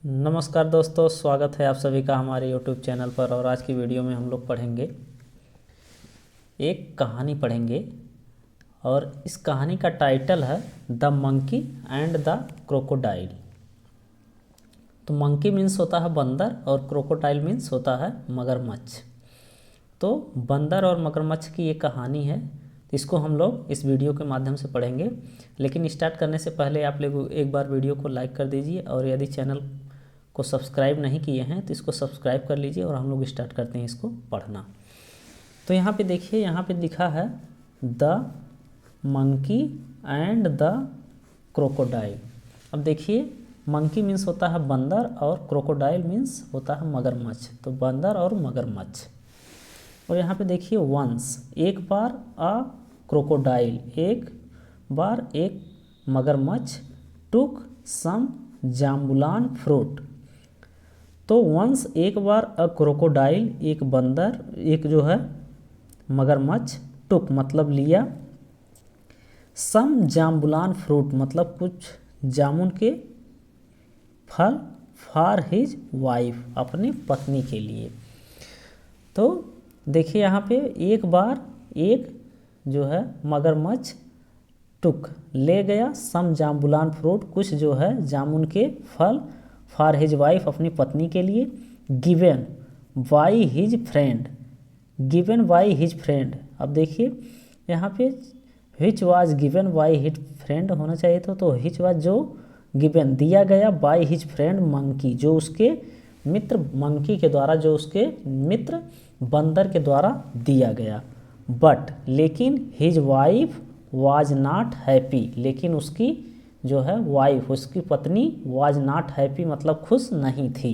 नमस्कार दोस्तों, स्वागत है आप सभी का हमारे यूट्यूब चैनल पर। और आज की वीडियो में हम लोग पढ़ेंगे, एक कहानी पढ़ेंगे और इस कहानी का टाइटल है the monkey and the crocodile. तो मंकी मीन्स होता है बंदर और क्रोकोडाइल मीन्स होता है मगरमच्छ। तो बंदर और मगरमच्छ की ये कहानी है, इसको हम लोग इस वीडियो के माध्यम से पढ़ेंगे। लेकिन स्टार्ट करने से पहले आप लोग एक बार वीडियो को लाइक कर दीजिए और यदि चैनल को सब्सक्राइब नहीं किए हैं तो इसको सब्सक्राइब कर लीजिए और हम लोग स्टार्ट करते हैं इसको पढ़ना। तो यहाँ पे देखिए, यहाँ पे लिखा है the monkey and the crocodile. अब देखिए, मंकी मीन्स होता है बंदर और क्रोकोडाइल मीन्स होता है मगरमच्छ। तो बंदर और मगरमच्छ। और यहाँ पे देखिए वंस, एक बार, अ क्रोकोडाइल, एक बार एक मगरमच्छ, टुक सम जाम्बुलान फ्रूट। तो वंस एक बार, अ क्रोकोडाइल एक बंदर, एक जो है मगरमच्छ, टुक मतलब लिया, सम जाम्बुलान फ्रूट मतलब कुछ जामुन के फल, फॉर हिज वाइफ अपनी पत्नी के लिए। तो देखिए यहाँ पे एक बार एक जो है मगरमच्छ टुक ले गया सम जाम्बुलान फ्रूट कुछ जो है जामुन के फल, फॉर हिज वाइफ अपनी पत्नी के लिए, given by his friend, given by his friend. अब देखिए यहाँ पे hitch was given by his friend होना चाहिए था, तो हिच वाज जो गिवन दिया गया, बाई हिज फ्रेंड मंकी जो उसके मित्र मंकी के द्वारा, जो उसके मित्र बंदर के द्वारा दिया गया। बट लेकिन his wife was not happy, लेकिन उसकी जो है वाइफ, उसकी पत्नी, वाज नॉट हैप्पी मतलब खुश नहीं थी।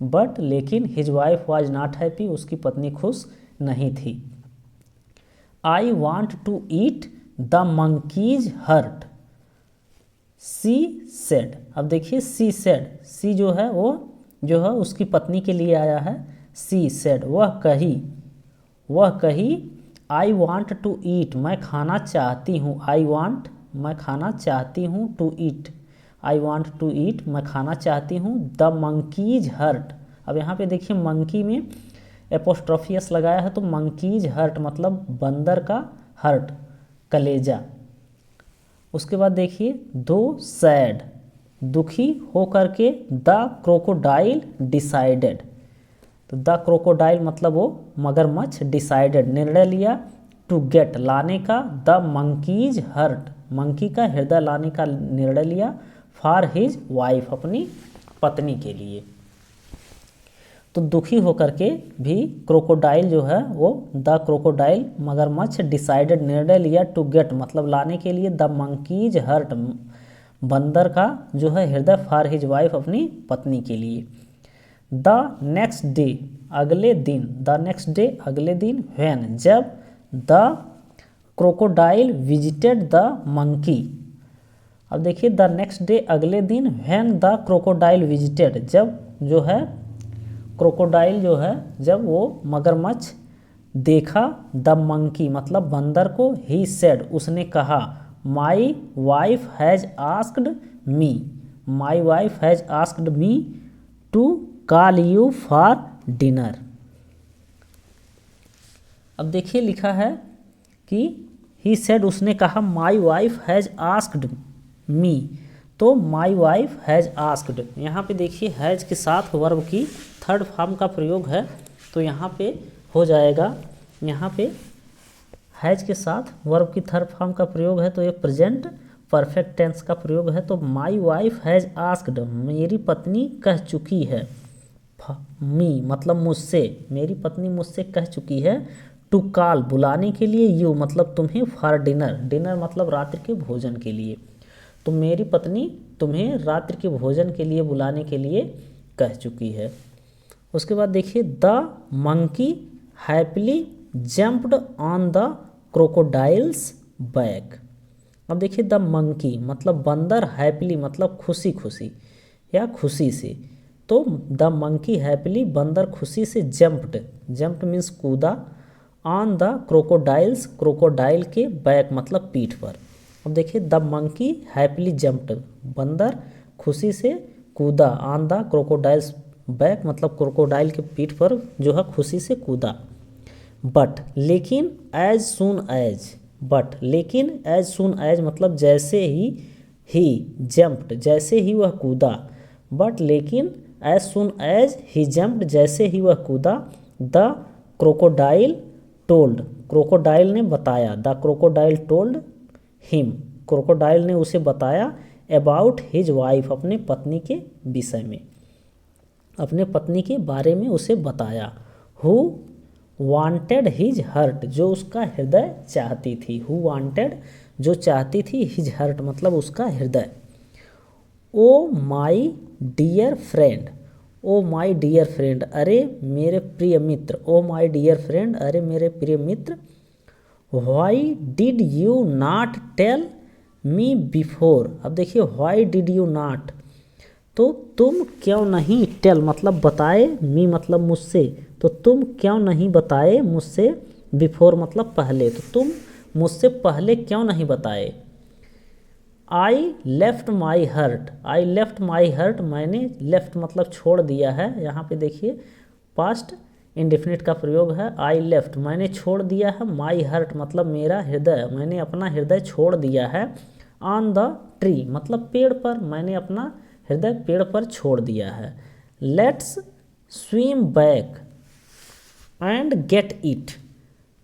बट लेकिन his wife was not happy, उसकी पत्नी खुश नहीं थी। I want to eat the monkey's heart, she said. अब देखिए सी सेड, सी जो है वो जो है उसकी पत्नी के लिए आया है। सी सेड वह कही, आई वॉन्ट टू ईट मैं खाना चाहती हूँ, आई वॉन्ट मैं खाना चाहती हूँ, to eat I want to eat मैं खाना चाहती हूँ, द मंकीज हर्ट। अब यहाँ पे देखिए मंकी में एपोस्ट्रोफियस लगाया है, तो मंकीज हर्ट मतलब बंदर का हर्ट, कलेजा। उसके बाद देखिए दो सैड, दुखी हो करके, द क्रोकोडाइल डिसाइडेड। तो द क्रोकोडाइल मतलब वो मगरमच्छ, डिसाइडेड निर्णय लिया, टू गेट लाने का, द मंकीज हर्ट मंकी का हृदय लाने का निर्णय लिया, फॉर हिज वाइफ अपनी पत्नी के लिए। तो दुखी होकर के भी क्रोकोडाइल जो है वो, द क्रोकोडाइल मगरमच्छ, डिसाइडेड निर्णय लिया, टू गेट मतलब लाने के लिए, द मंकीज हर्ट बंदर का जो है हृदय, फॉर हिज वाइफ अपनी पत्नी के लिए। द नेक्स्ट डे अगले दिन, द नेक्स्ट डे अगले दिन, व्हेन जब, the crocodile visited the monkey. अब देखिए द नेक्स्ट डे अगले दिन, व्हेन द क्रोकोडाइल विजिटेड जब जो है क्रोकोडाइल जो है जब वो मगरमच्छ देखा, द मंकी मतलब बंदर को, ही सेड उसने कहा, my wife has asked me, my wife has asked me to call you for dinner. अब देखिए लिखा है कि ही सेड उसने कहा, my wife has asked me. तो माई वाइफ हैज आस्क्ड, यहाँ पे देखिए हैज के साथ वर्ब की थर्ड फॉर्म का प्रयोग है, तो यहाँ पे हो जाएगा, यहाँ पे हैज के साथ वर्ब की थर्ड फॉर्म का प्रयोग है, तो ये प्रेजेंट परफेक्ट टेंस का प्रयोग है। तो माई वाइफ हैज आस्क्ड मेरी पत्नी कह चुकी है, मी मतलब मुझसे, मेरी पत्नी मुझसे कह चुकी है, टू कॉल बुलाने के लिए, यू मतलब तुम्हें, फॉर डिनर, डिनर मतलब रात्रि के भोजन के लिए। तो मेरी पत्नी तुम्हें रात्रि के भोजन के लिए बुलाने के लिए कह चुकी है। उसके बाद देखिए the monkey happily jumped on the crocodiles back. अब देखिए द मंकी मतलब बंदर, हैप्पीली मतलब खुशी खुशी या खुशी से, तो द मंकी हैप्पीली बंदर खुशी से, जंप्ड, जंप्ड मीन्स कूदा, ऑन द क्रोकोडाइल्स क्रोकोडाइल के बैक मतलब पीठ पर। अब देखिए द मंकी हैप्पीली जंप्ड बंदर खुशी से कूदा, ऑन द क्रोकोडाइल्स बैक मतलब क्रोकोडाइल के पीठ पर जो है खुशी से कूदा। बट लेकिन एज सुन एज, बट लेकिन एज सुन एज मतलब जैसे ही जंप्ड जैसे ही वह कूदा, बट लेकिन as soon as he jumped जैसे ही वह कूदा, द क्रोकोडाइल टोल्ड क्रोकोडाइल ने बताया, the crocodile told him crocodile ने उसे बताया, अबाउट हिज वाइफ अपने पत्नी के विषय में, अपने पत्नी के बारे में उसे बताया, हु वांटेड हिज हर्ट जो उसका हृदय चाहती थी, हु वांटेड जो चाहती थी, हिज हर्ट मतलब उसका हृदय। Oh my dear friend, oh my dear friend अरे मेरे प्रिय मित्र, ओ माई डियर फ्रेंड अरे मेरे प्रिय मित्र, why did you not tell me before. अब देखिए व्हाई डिड यू नॉट, तो तुम क्यों नहीं, टेल मतलब बताए, मी मतलब मुझसे, तो तुम क्यों नहीं बताए मुझसे, बिफोर मतलब पहले, तो तुम मुझसे पहले क्यों नहीं बताए। आई left my hurt, I left my hurt मैंने लेफ्ट मतलब छोड़ दिया है, यहाँ पे देखिए पास्ट इंडेफिनिट का प्रयोग है, आई लेफ्ट मैंने छोड़ दिया है, माई हर्ट मतलब मेरा हृदय, मैंने अपना हृदय छोड़ दिया है, ऑन द ट्री मतलब पेड़ पर, मैंने अपना हृदय पेड़ पर छोड़ दिया है। Let's swim back and get it,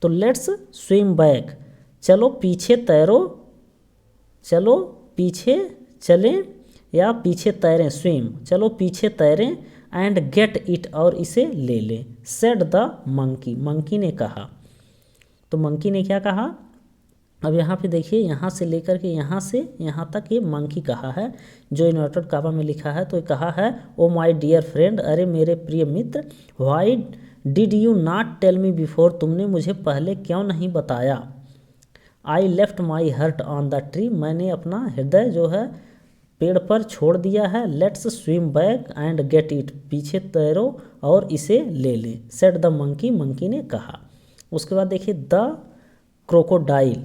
तो लेट्स स्विम बैक चलो पीछे तैरो, चलो पीछे चलें या पीछे तैरें, स्विम चलो पीछे तैरें, एंड गेट इट और इसे ले लें, सेड द मंकी मंकी ने कहा, तो मंकी ने क्या कहा। अब यहाँ पे देखिए यहाँ से लेकर के यहाँ से यहाँ तक ये मंकी कहा है, जो इन्वर्टेड कामा में लिखा है, तो ये कहा है ओ माय डियर फ्रेंड अरे मेरे प्रिय मित्र, why did you not tell me before तुमने मुझे पहले क्यों नहीं बताया। I left my heart on the tree मैंने अपना हृदय जो है पेड़ पर छोड़ दिया है, let's swim back and get it पीछे तैरो और इसे ले लें, सेड द मंकी मंकी ने कहा। उसके बाद देखिए the crocodile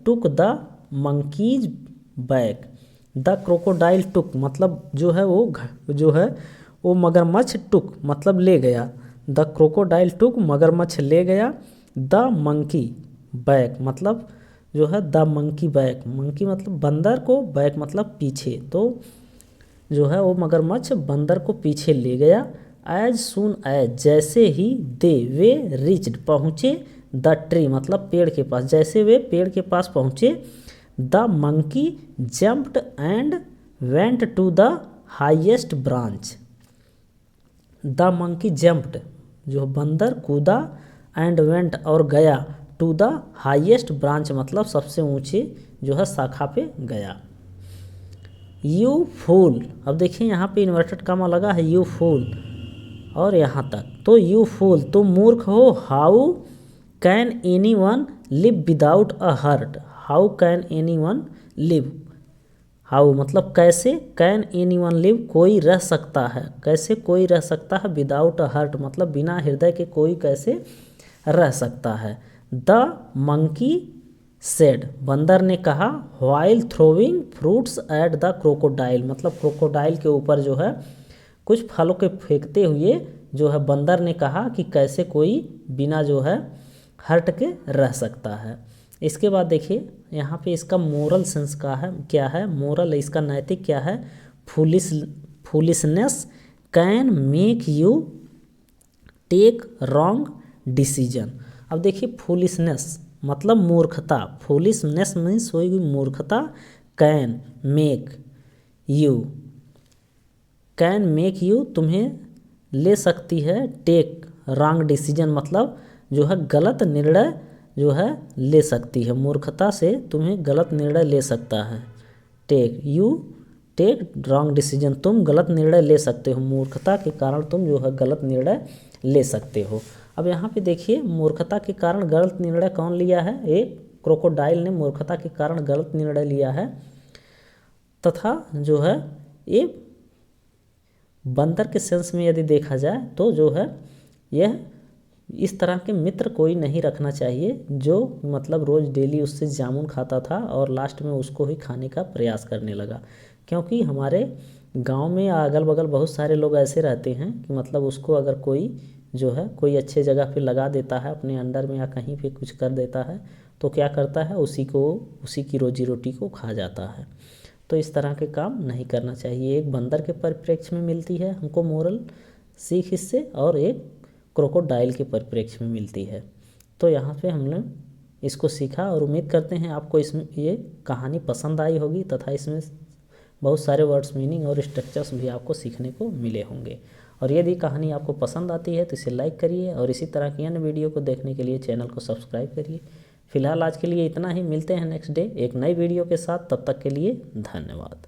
took the monkeys back, the crocodile took मतलब जो है वो मगरमच्छ टुक मतलब ले गया, द क्रोकोडाइल टुक मगरमच्छ ले गया, द मंकी बैक मतलब जो है द मंकी बैक, मंकी मतलब बंदर को, बैक मतलब पीछे, तो जो है वो मगरमच्छ बंदर को पीछे ले गया। एज सुन एज जैसे ही दे वे रिच्ड पहुँचे, द ट्री मतलब पेड़ के पास, जैसे वे पेड़ के पास पहुँचे, the monkey jumped and went to the highest branch, the monkey jumped जो बंदर कूदा, एंड वेंट और गया, टू द हाईएस्ट ब्रांच मतलब सबसे ऊंचे जो है शाखा पे गया। यू फूल, अब देखिए यहाँ पे इन्वर्टेड कामा लगा है यू फूल और यहाँ तक, तो यू फूल तुम मूर्ख हो, how can anyone live without a heart, how can anyone live, how मतलब कैसे, कैन एनी वन लिव कोई रह सकता है, कैसे कोई रह सकता है, विदाउट अ हर्ट मतलब बिना हृदय के कोई कैसे रह सकता है। द मंकी सेड बंदर ने कहा, while throwing fruits at the crocodile मतलब क्रोकोडाइल के ऊपर जो है कुछ फलों के फेंकते हुए जो है बंदर ने कहा कि कैसे कोई बिना जो है हर्ट के रह सकता है। इसके बाद देखिए यहाँ पे इसका मोरल सेंस का है क्या है, मोरल इसका नैतिक क्या है, foolishness can make you take wrong decision. अब देखिए फूलिशनेस मतलब मूर्खता, फूलिशनेस मीन्स होगी मूर्खता, कैन मेक यू तुम्हें ले सकती है, टेक रॉन्ग डिसीजन मतलब जो है गलत निर्णय जो है ले सकती है, मूर्खता से तुम्हें गलत निर्णय ले सकता है, टेक रॉन्ग डिसीजन तुम गलत निर्णय ले सकते हो, मूर्खता के कारण तुम जो है गलत निर्णय ले सकते हो। अब यहाँ पे देखिए मूर्खता के कारण गलत निर्णय कौन लिया है, एक क्रोकोडाइल ने मूर्खता के कारण गलत निर्णय लिया है, तथा जो है ये बंदर के सेंस में यदि देखा जाए तो जो है यह इस तरह के मित्र कोई नहीं रखना चाहिए जो मतलब रोज़ डेली उससे जामुन खाता था और लास्ट में उसको ही खाने का प्रयास करने लगा, क्योंकि हमारे गांव में या अगल बगल बहुत सारे लोग ऐसे रहते हैं कि मतलब उसको अगर कोई जो है कोई अच्छे जगह पे लगा देता है अपने अंडर में या कहीं पे कुछ कर देता है तो क्या करता है उसी की रोजी रोटी को खा जाता है। तो इस तरह के काम नहीं करना चाहिए। एक बंदर के परिप्रेक्ष्य में मिलती है हमको मोरल सीख इससे, और एक क्रोकोडाइल के परिप्रेक्ष्य में मिलती है। तो यहाँ पे हमने इसको सीखा और उम्मीद करते हैं आपको इसमें ये कहानी पसंद आई होगी तथा इसमें बहुत सारे वर्ड्स मीनिंग और स्ट्रक्चर्स भी आपको सीखने को मिले होंगे। और यदि कहानी आपको पसंद आती है तो इसे लाइक करिए और इसी तरह की अन्य वीडियो को देखने के लिए चैनल को सब्सक्राइब करिए। फिलहाल आज के लिए इतना ही, मिलते हैं नेक्स्ट डे एक नई वीडियो के साथ, तब तक के लिए धन्यवाद।